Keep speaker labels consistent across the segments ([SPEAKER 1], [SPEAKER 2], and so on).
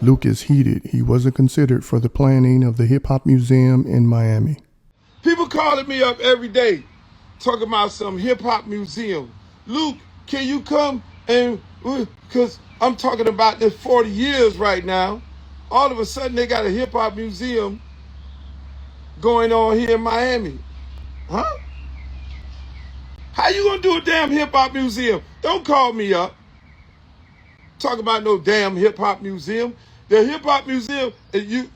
[SPEAKER 1] Luke is heated. He wasn't considered for the planning of the Hip Hop Museum in Miami.
[SPEAKER 2] People calling me up every day talking about some hip hop museum. Luke, can you come and, because I'm talking about this 40 years right now. All of a sudden they got a hip hop museum going on here in Miami. Huh? How you gonna do a damn hip hop museum? Don't call me up. Talk about no damn hip hop museum. The hip hop museum, and you,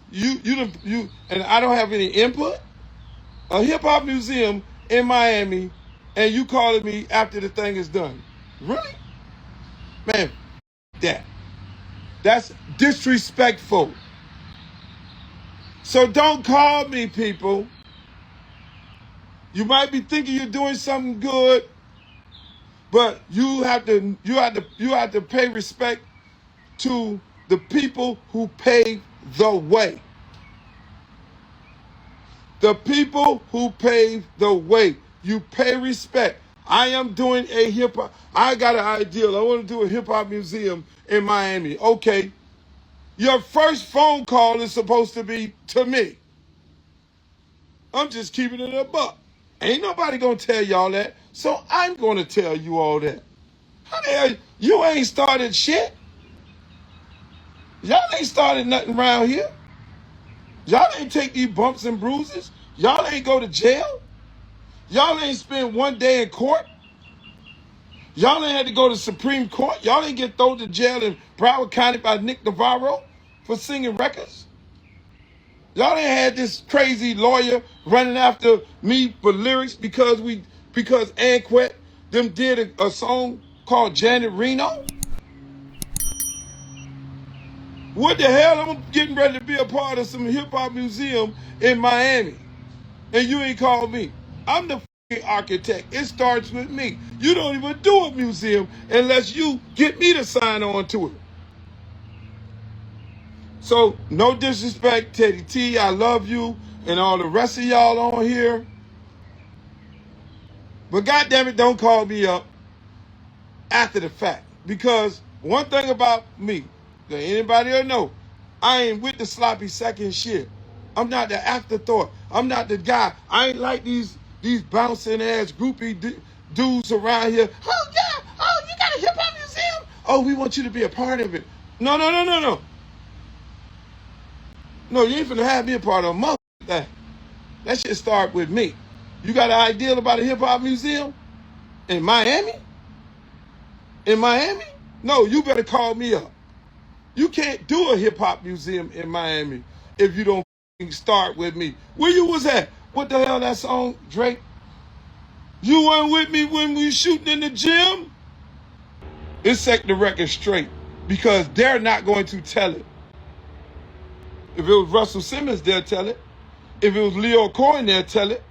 [SPEAKER 2] and I don't have any input. A hip hop museum in Miami, and you calling me after the thing is done. Really? Man, that's disrespectful. So don't call me, people. You might be thinking you're doing something good, but you have to pay respect to the people who paved the way. The people who paved the way. You pay respect. I am doing a hip hop. I got an idea. I want to do a hip hop museum in Miami. Okay. Your first phone call is supposed to be to me. I'm just keeping it a buck. Ain't nobody gonna tell y'all that. So I'm gonna tell you all that. How the hell you ain't started shit? Y'all ain't started nothing around here. Y'all ain't take these bumps and bruises. Y'all ain't go to jail. Y'all ain't spend one day in court. Y'all ain't had to go to Supreme Court. Y'all ain't get thrown to jail in Broward County by Nick Navarro for singing records. Y'all ain't had this crazy lawyer running after me for lyrics because Anquet them did a song called Janet Reno. What the hell? I'm getting ready to be a part of some hip hop museum in Miami, and you ain't called me. I'm the architect. It starts with me. You don't even do a museum unless you get me to sign on to it. So no disrespect, Teddy T. I love you and all the rest of y'all on here. But goddamn it, don't call me up after the fact. Because one thing about me, that anybody will know, I ain't with the sloppy second shit. I'm not the afterthought. I'm not the guy. I ain't like these bouncing ass groupie dudes around here. Oh yeah, oh you got a hip hop museum? Oh, we want you to be a part of it. No. No, you ain't finna have me a part of a mother thing. That shit start with me. You got an idea about a hip hop museum in Miami? In Miami? No, you better call me up. You can't do a hip hop museum in Miami if you don't start with me. Where you was at? What the hell that song, Drake? You weren't with me when we shooting in the gym? It set the record straight because they're not going to tell it. If it was Russell Simmons, they'll tell it. If it was Leo Cohen, they'll tell it.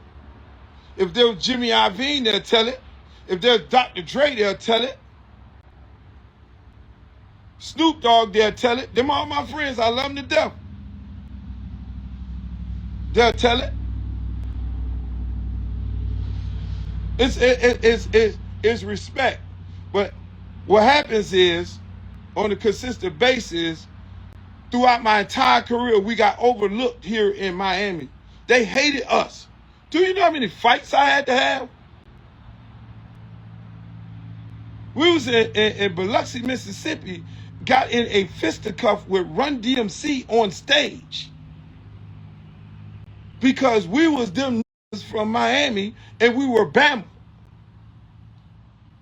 [SPEAKER 2] If there was Jimmy Iovine, they'll tell it. If there's Dr. Dre, they'll tell it. Snoop Dogg, they'll tell it. Them all my friends, I love them to death. They'll tell it. It's respect. But what happens is, on a consistent basis, throughout my entire career, we got overlooked here in Miami. They hated us. Do you know how many fights I had to have? We was in Biloxi, Mississippi, got in a fisticuff with Run DMC on stage. Because we was them from Miami and we were Bama.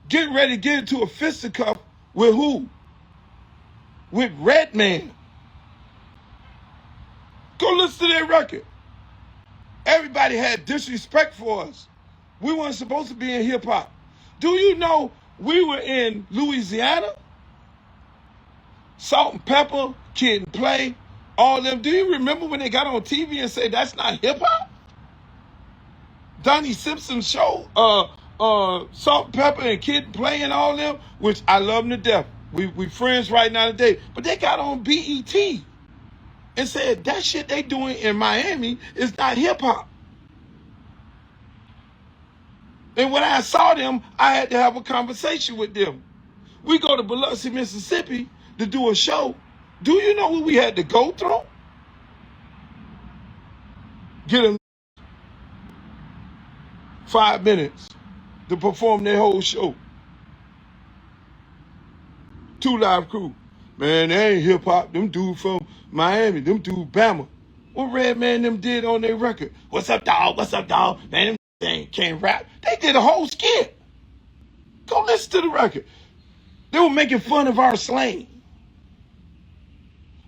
[SPEAKER 2] Getting ready to get into a fisticuff with who? With Redman. Go listen to their record. Everybody had disrespect for us. We weren't supposed to be in hip hop. Do you know we were in Louisiana? Salt and Pepper, Kid and Play, all them. Do you remember when they got on TV and said that's not hip hop? Donnie Simpson's show, Salt and Pepper and Kid and Play and all them, which I love them to death. We friends right now today. But they got on BET and said that shit they doing in Miami is not hip hop. And when I saw them, I had to have a conversation with them. We go to Biloxi, Mississippi to do a show. Do you know what we had to go through? Get them 5 minutes to perform their whole show. 2 Live Crew. Man, they ain't hip hop. Them dudes from Miami. Them dudes Bama. What Redman them did on their record? What's up, dog? What's up, dog? Man, them they can't rap. They did a whole skit. Go listen to the record. They were making fun of our slang.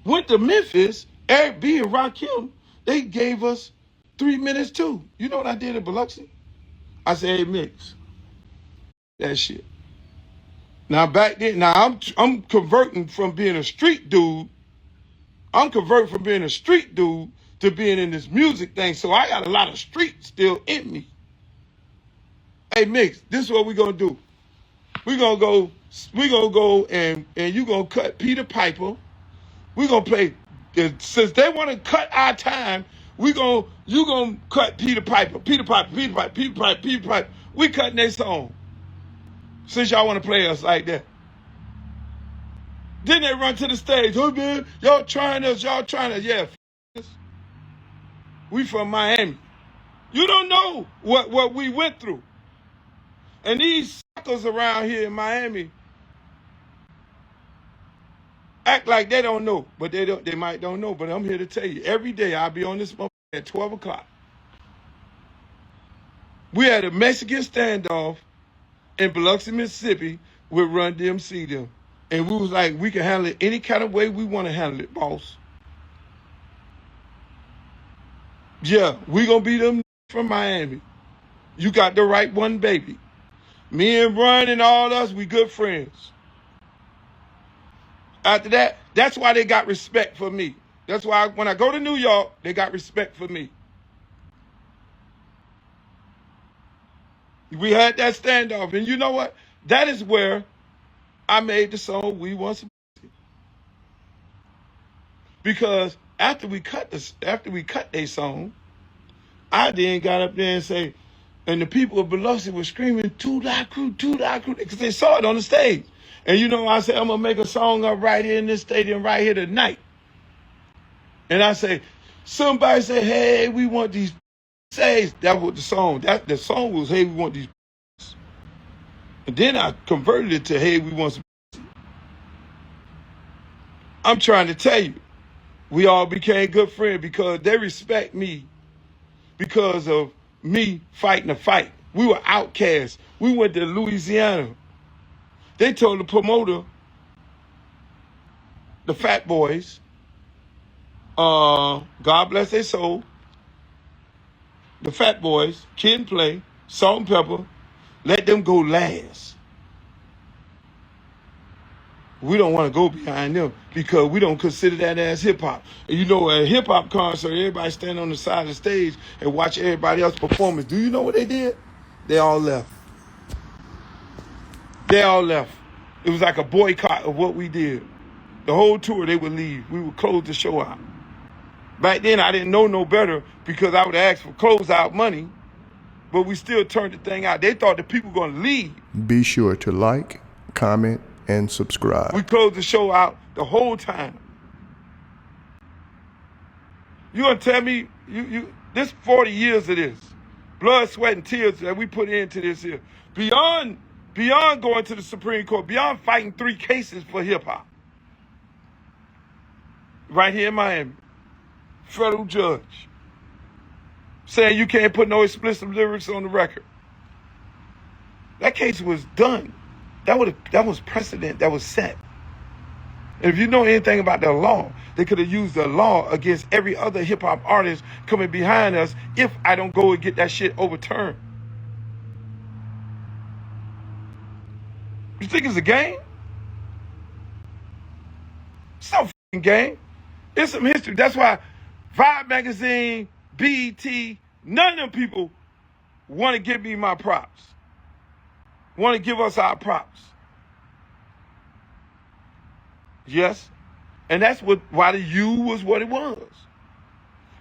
[SPEAKER 2] Went to Memphis, Eric B and Rakim, they gave us 3 minutes too. You know what I did in Biloxi? I said, hey, mix that shit. Now back then, I'm converting from being a street dude. I'm converting from being a street dude to being in this music thing. So I got a lot of street still in me. Hey, mix, this is what we gonna do. We gonna go and you gonna cut Peter Piper. We gonna play, since they wanna cut our time, you gonna cut Peter Piper. Peter Piper. We cutting their song. Since y'all wanna play us like that. Then they run to the stage. Oh man, y'all trying us. Yeah, we from Miami. You don't know what we went through. And these suckers around here in Miami act like they don't know, but they might don't know. But I'm here to tell you, every day I'll be on this motherfucker at 12 o'clock. We had a Mexican standoff in Biloxi, Mississippi with Run DMC them. And we was like, we can handle it any kind of way we want to handle it, boss. Yeah, we gonna be them from Miami. You got the right one, baby. Me and Run and all us, we good friends. After that, that's why they got respect for me. That's why when I go to New York, they got respect for me. We had that standoff, and you know what? That is where I made the song We Want Some. Because after we cut their song, I then got up there and say, and the people of Biloxi were screaming, 2 Live Crew, because they saw it on the stage. And you know, I said, I'm gonna make a song up right here in this stadium right here tonight. And I say, somebody say, hey, we want these says. That was the song. The song was, hey, we want these. And then I converted it to, hey, we want some. I'm trying to tell you, we all became good friends because they respect me because of me fighting a fight. We were outcasts. We went to Louisiana. They told the promoter, the Fat Boys, God bless their soul, the Fat Boys, Kid and Play, Salt and Pepper, let them go last. We don't want to go behind them because we don't consider that as hip-hop. And you know, at a hip-hop concert, everybody stand on the side of the stage and watch everybody else performance. Do you know what they did? They all left. They all left. It was like a boycott of what we did. The whole tour, they would leave. We would close the show out. Back then, I didn't know no better because I would ask for closeout money, but we still turned the thing out. They thought the people were going to leave.
[SPEAKER 1] Be sure to like, comment, and subscribe.
[SPEAKER 2] We closed the show out the whole time. You gonna tell me this 40 years of this, blood, sweat, and tears that we put into this here, beyond going to the Supreme Court, beyond fighting 3 cases for hip hop, right here in Miami, federal judge saying you can't put no explicit lyrics on the record. That case was done. That was precedent that was set. And if you know anything about the law, they could have used the law against every other hip-hop artist coming behind us if I don't go and get that shit overturned. You think it's a game? It's no fucking game. It's some history. That's why Vibe Magazine, BET, none of them people want to give me my props. Want to give us our props. Yes. And that's why the U was what it was.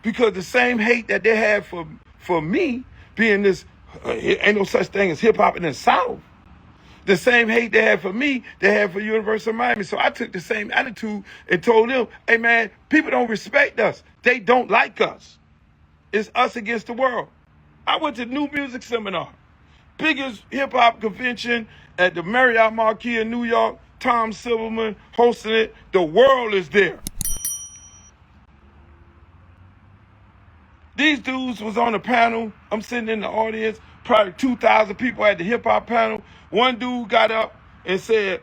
[SPEAKER 2] Because the same hate that they had for me being this, ain't no such thing as hip hop in the South. The same hate they had for me, they had for University of Miami. So I took the same attitude and told them, hey man, people don't respect us. They don't like us. It's us against the world. I went to New Music Seminar, biggest hip hop convention at the Marriott Marquis in New York. Tom Silverman hosting it. The world is there. These dudes was on the panel. I'm sitting in the audience, probably 2,000 people at the hip hop panel. One dude got up and said,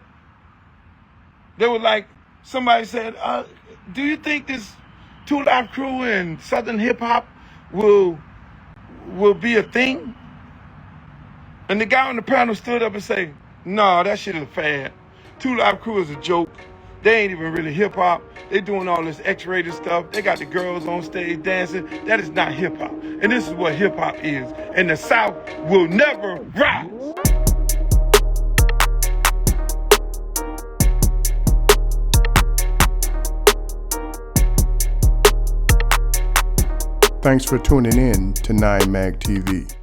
[SPEAKER 2] they were like, somebody said, do you think this 2 Live Crew and Southern hip hop will be a thing? And the guy on the panel stood up and said, no, that shit is a fad. 2 Live Crew is a joke. They ain't even really hip hop. They doing all this X-rated stuff. They got the girls on stage dancing. That is not hip hop. And this is what hip hop is. And the South will never rise.
[SPEAKER 1] Thanks for tuning in to 9 Mag TV.